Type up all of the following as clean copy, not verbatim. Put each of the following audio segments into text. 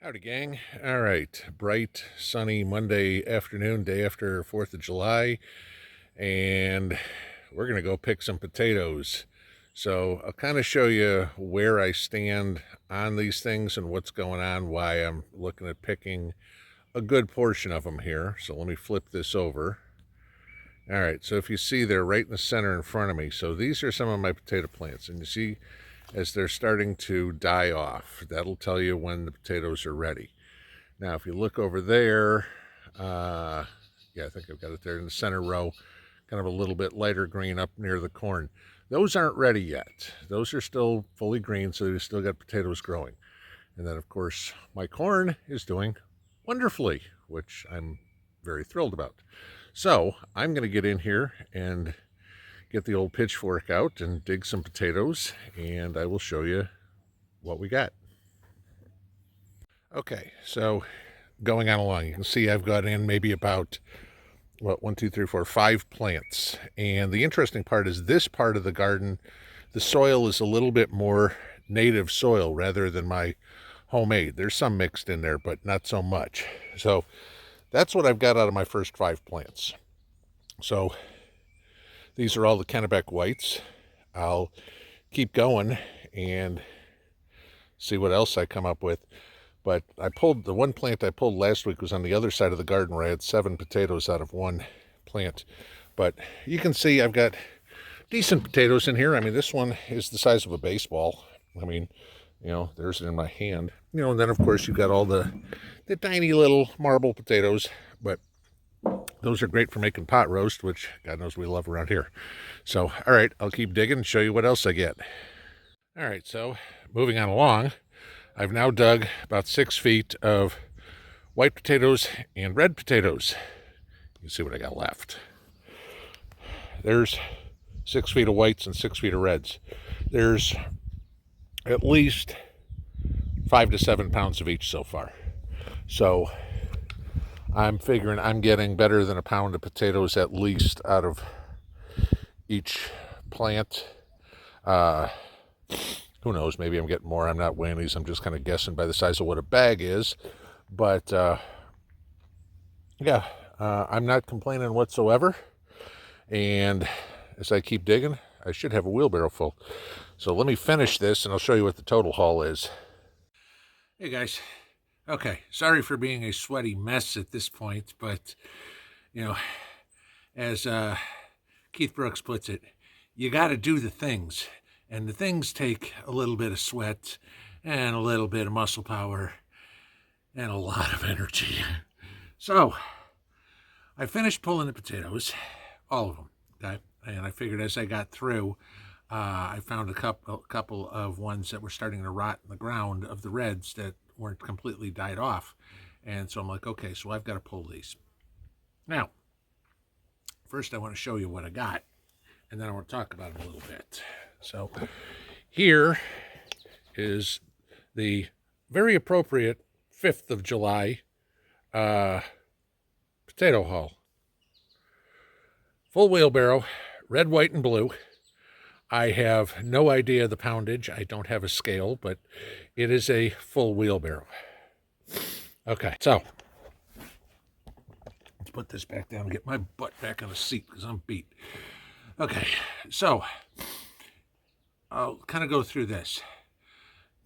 Howdy, gang. All right, bright, sunny Monday afternoon, day after 4th of July, and we're going to go pick some potatoes. So I'll kind of show you where I stand on these things and what's going on, why I'm looking at picking a good portion of them here. So let me flip this over. All right, so if you see, they're right in the center in front of me. So these are some of my potato plants, and you see as they're starting to die off, that'll tell you when the potatoes are ready. Now, if you look over there, yeah, I think I've got it there in the center row, kind of a little bit lighter green up near the corn. Those aren't ready yet. Those are still fully green, so they've still got potatoes growing. And then, of course, my corn is doing wonderfully, which I'm very thrilled about. So I'm going to get in here and get the old pitchfork out and dig some potatoes, and I will show you what we got. Okay, so going on along, you can see I've got in maybe about, what, 1, 2, 3, 4, 5 plants. And the interesting part is this part of the garden, the soil is a little bit more native soil rather than my homemade. There's some mixed in there, but not so much. So that's what I've got out of my first 5 plants. So these are all the Kennebec whites. I'll keep going and see what else I come up with. But I pulled, the one plant I pulled last week was on the other side of the garden where I had 7 potatoes out of one plant. But you can see I've got decent potatoes in here. I mean, this one is the size of a baseball. I mean, you know, there's it in my hand. You know, and then of course you've got all the tiny little marble potatoes, but those are great for making pot roast, which God knows we love around here. So, all right, I'll keep digging and show you what else I get. All right, so moving on along, I've now dug about 6 feet of white potatoes and red potatoes. You can see what I got left. There's 6 feet of whites and 6 feet of reds. There's at least 5 to 7 pounds of each so far. So I'm figuring I'm getting better than a pound of potatoes at least out of each plant. Who knows, maybe I'm getting more. I'm not weighing these. I'm just kind of guessing by the size of what a bag is. But yeah, I'm not complaining whatsoever. And as I keep digging, I should have a wheelbarrow full. So let me finish this and I'll show you what the total haul is. Hey guys. Okay, sorry for being a sweaty mess at this point, but, you know, as Keith Brooks puts it, you got to do the things. And the things take a little bit of sweat and a little bit of muscle power and a lot of energy. So I finished pulling the potatoes, all of them, okay? And I figured as I got through, I found a couple of ones that were starting to rot in the ground of the reds that weren't completely died off. And so I'm like, okay, so I've got to pull these. Now, first I want to show you what I got, and then I want to talk about them a little bit. So here is the very appropriate 5th of July potato haul. Full wheelbarrow, red, white, and blue. I have no idea the poundage. I don't have a scale, but it is a full wheelbarrow. Okay, so let's put this back down and get my butt back on the seat because I'm beat. Okay, so I'll kind of go through this.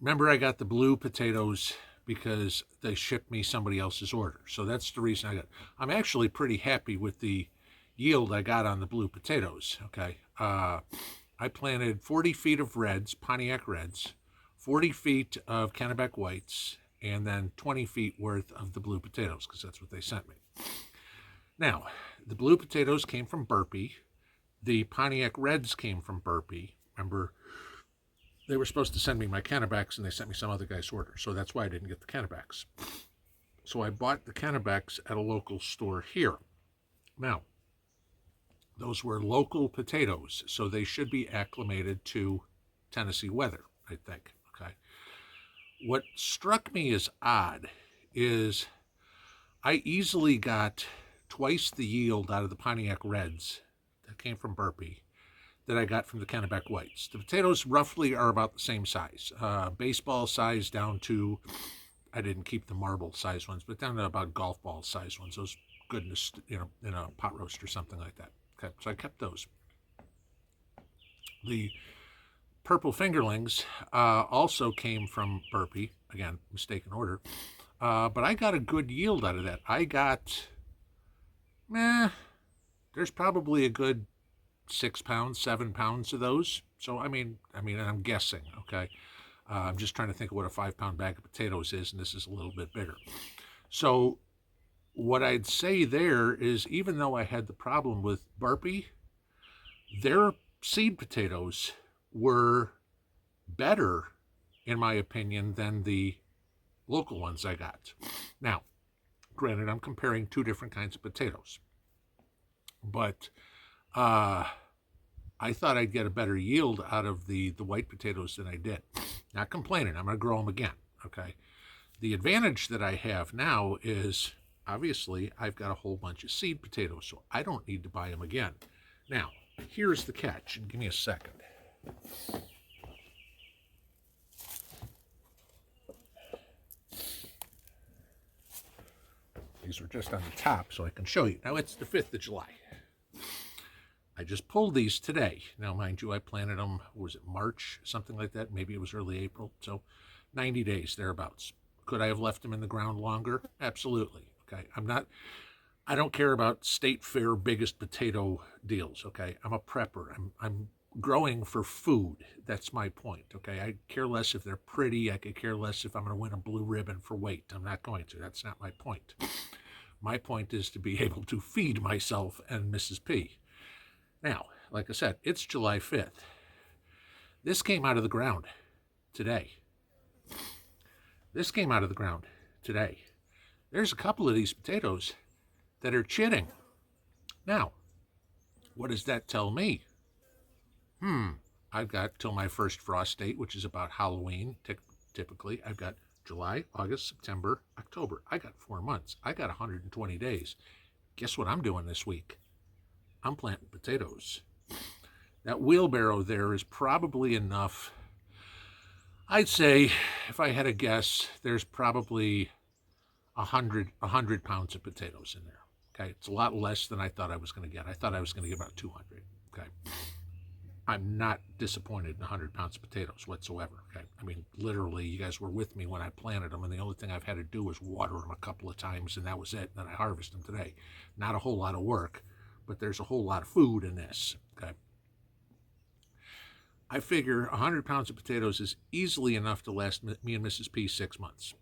Remember, I got the blue potatoes because they shipped me somebody else's order. So that's the reason I got. I'm actually pretty happy with the yield I got on the blue potatoes. Okay. I planted 40 feet of reds, Pontiac reds, 40 feet of Kennebec whites, and then 20 feet worth of the blue potatoes because that's what they sent me. Now, the blue potatoes came from Burpee. The Pontiac reds came from Burpee. Remember, they were supposed to send me my Kennebecs and they sent me some other guy's order. So that's why I didn't get the Kennebecs. So I bought the Kennebecs at a local store here. Now, those were local potatoes, so they should be acclimated to Tennessee weather, I think. Okay. What struck me as odd is I easily got twice the yield out of the Pontiac reds that came from Burpee that I got from the Kennebec whites. The potatoes roughly are about the same size, baseball size down to I didn't keep the marble size ones, but down to about golf ball size ones. Those goodness, in a pot roast or something like that. Okay, so I kept those. The purple fingerlings also came from Burpee. Again, mistaken order. But I got a good yield out of that. I got, there's probably a good 6 pounds, 7 pounds of those. So and I'm guessing. Okay, I'm just trying to think of what a 5-pound bag of potatoes is, and this is a little bit bigger. So what I'd say there is, even though I had the problem with Burpee, their seed potatoes were better, in my opinion, than the local ones I got. Now, granted, I'm comparing two different kinds of potatoes, but I thought I'd get a better yield out of the white potatoes than I did. Not complaining, I'm going to grow them again, okay? The advantage that I have now is, obviously, I've got a whole bunch of seed potatoes, so I don't need to buy them again. Now, here's the catch, and give me a second. These are just on the top so I can show you. Now, it's the 5th of July. I just pulled these today. Now, mind you, I planted them, was it March, something like that? Maybe it was early April. So 90 days, thereabouts. Could I have left them in the ground longer? Absolutely. Okay. I don't care about state fair biggest potato deals. Okay. I'm a prepper. I'm growing for food. That's my point. Okay. I care less if they're pretty. I could care less if I'm going to win a blue ribbon for weight. I'm not going to. That's not my point. My point is to be able to feed myself and Mrs. P. Now, like I said, it's July 5th. This came out of the ground today. There's a couple of these potatoes that are chitting. Now, what does that tell me? I've got till my first frost date, which is about Halloween, typically. I've got July, August, September, October. I got 4 months. I got 120 days. Guess what I'm doing this week? I'm planting potatoes. That wheelbarrow there is probably enough. I'd say, if I had a guess, there's probably 100 pounds of potatoes in there. Okay, it's a lot less than I thought I was going to get. I thought I was going to get about 200. Okay, I'm not disappointed in 100 pounds of potatoes whatsoever. Okay, literally, you guys were with me when I planted them, and the only thing I've had to do was water them a couple of times, and that was it. And then I harvested them today. Not a whole lot of work, but there's a whole lot of food in this. Okay, I figure 100 pounds of potatoes is easily enough to last me and Mrs. P 6 months.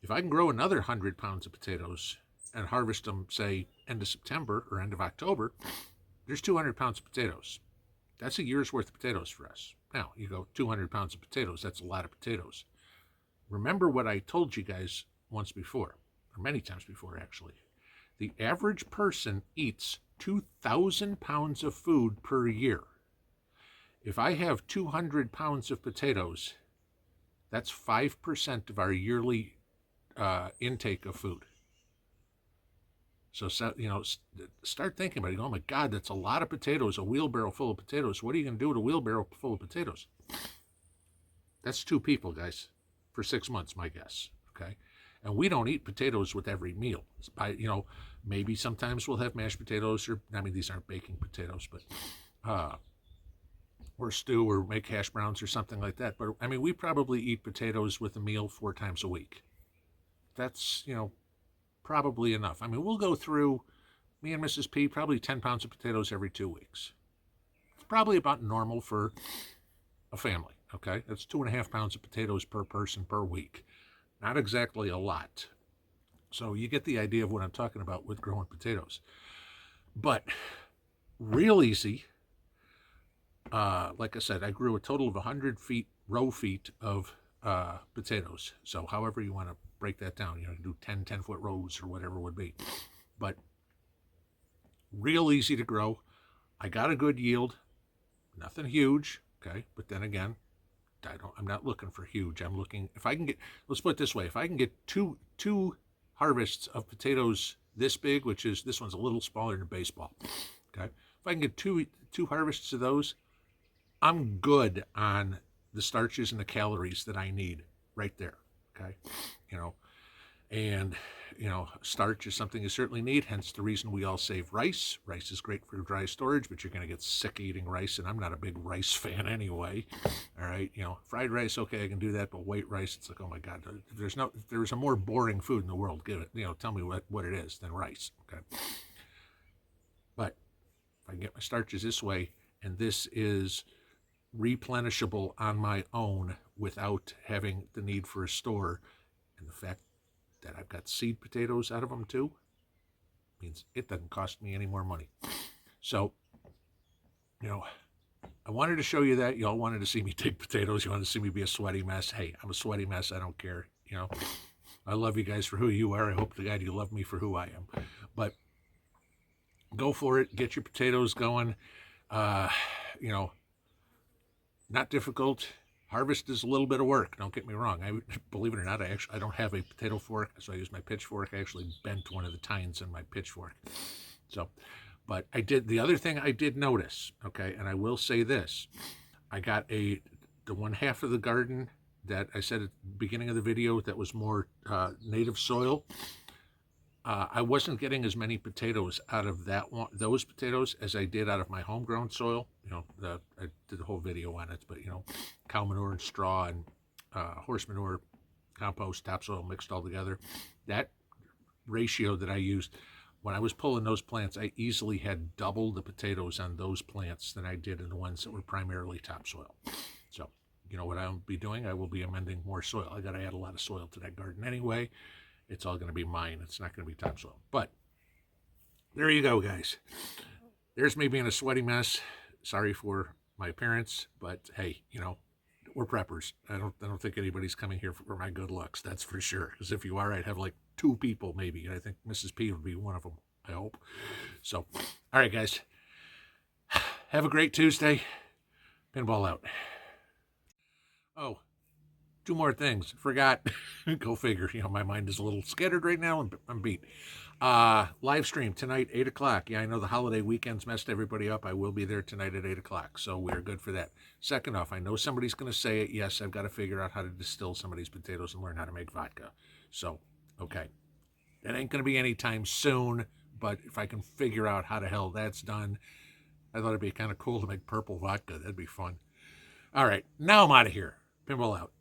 If I can grow another 100 pounds of potatoes and harvest them, say, end of September or end of October, there's 200 pounds of potatoes. That's a year's worth of potatoes for us. Now, you go 200 pounds of potatoes, that's a lot of potatoes. Remember what I told you guys once before, or many times before, actually. The average person eats 2,000 pounds of food per year. If I have 200 pounds of potatoes, that's 5% of our yearly intake of food. So, start thinking about it. Oh my God, that's a lot of potatoes, a wheelbarrow full of potatoes. What are you going to do with a wheelbarrow full of potatoes? That's 2 people, guys, for 6 months, my guess. Okay. And we don't eat potatoes with every meal. Maybe sometimes we'll have mashed potatoes, or, these aren't baking potatoes, but, or stew, or make hash browns or something like that. But, we probably eat potatoes with a meal 4 times a week. That's, probably enough. We'll go through, me and Mrs. P, probably 10 pounds of potatoes every 2 weeks. It's probably about normal for a family, okay? That's 2.5 pounds of potatoes per person per week. Not exactly a lot. So you get the idea of what I'm talking about with growing potatoes. But real easy. Like I said, I grew a total of 100 row feet of potatoes. So however you want to break that down, do 10-foot rows or whatever it would be. But real easy to grow. I got a good yield. Nothing huge, okay? But then again, I'm not looking for huge. I'm looking, if I can get, let's put it this way, if I can get two harvests of potatoes this big, which is, this one's a little smaller than a baseball, okay? If I can get two harvests of those, I'm good on the starches and the calories that I need right there, okay? You know, and, you know, starch is something you certainly need, hence the reason we all save rice. Rice is great for dry storage, but you're going to get sick eating rice, and I'm not a big rice fan anyway. All right, you know, fried rice, okay, I can do that, but white rice, it's like, oh my God, if there's a more boring food in the world, give it, you know, tell me what it is than rice, okay? But if I can get my starches this way, and this is replenishable on my own without having the need for a store, and the fact that I've got seed potatoes out of them too means it doesn't cost me any more money. So, you know, I wanted to show you that. You all wanted to see me dig potatoes. You wanted to see me be a sweaty mess. Hey, I'm a sweaty mess. I don't care. You know, I love you guys for who you are. I hope to God you love me for who I am. But go for it. Get your potatoes going. You know, not difficult. Harvest is a little bit of work. Don't get me wrong. Believe it or not, I don't have a potato fork, so I use my pitchfork. I actually bent one of the tines on my pitchfork. So, but the other thing I did notice, okay, and I will say this, I got the one half of the garden that I said at the beginning of the video that was more native soil. I wasn't getting as many potatoes out of those potatoes as I did out of my homegrown soil. You know, I did the whole video on it, but you know, cow manure and straw and horse manure, compost, topsoil mixed all together. That ratio that I used when I was pulling those plants, I easily had double the potatoes on those plants than I did in the ones that were primarily topsoil. So, you know what I'll be doing? I will be amending more soil. I got to add a lot of soil to that garden anyway. It's all going to be mine. It's not going to be topsoil. But there you go, guys. There's me being a sweaty mess. Sorry for my appearance, but hey, you know, we're preppers. I don't think anybody's coming here for my good looks. That's for sure. Because if you are, I'd have like 2 people maybe. And I think Mrs. P would be one of them. I hope. So, all right, guys. Have a great Tuesday. Pinball out. Oh, 2 more things. Forgot. Go figure. You know, my mind is a little scattered right now. I'm beat. Live stream tonight, 8 o'clock. Yeah, I know the holiday weekends messed everybody up. I will be there tonight at 8 o'clock. So we're good for that. Second off, I know somebody's going to say it. Yes, I've got to figure out how to distill some of these potatoes and learn how to make vodka. So, okay. That ain't going to be anytime soon. But if I can figure out how the hell that's done, I thought it'd be kind of cool to make purple vodka. That'd be fun. All right. Now I'm out of here. Pinball out.